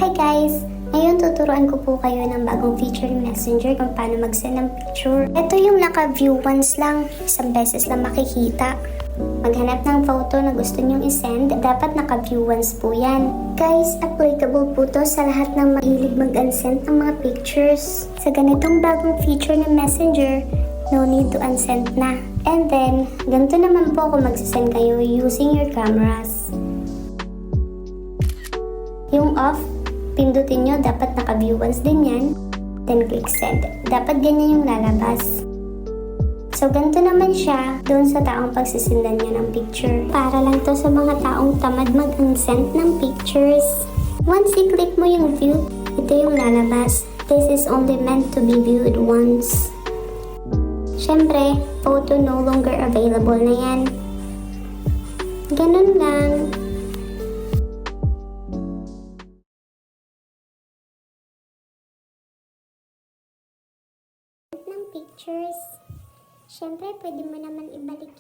Hi guys! Ngayon tuturuan ko po kayo ng bagong feature ng Messenger kung paano mag-send ng picture. Ito yung naka-view once lang, isang beses lang makikita. Maghanap ng photo na gusto nyong isend, dapat naka-view once po yan. Guys, applicable po to sa lahat ng mahilig mag-unsend ng mga pictures. Sa ganitong bagong feature ng Messenger, no need to unsend na. And then, ganito naman po kung magsisend kayo using your cameras. Yung off, pindutin nyo, dapat naka-view once din yan. Then click send. Dapat ganyan yung lalabas. So, ganito naman siya doon sa taong pagsisendan nyo ng picture. Para lang to sa mga taong tamad mag-unsend ng pictures. Once i-click mo yung view, ito yung lalabas. This is only meant to be viewed once. Siyempre, photo no longer available na yan. Ganun lang. Ng pictures. Siyempre, pwede mo naman ibalik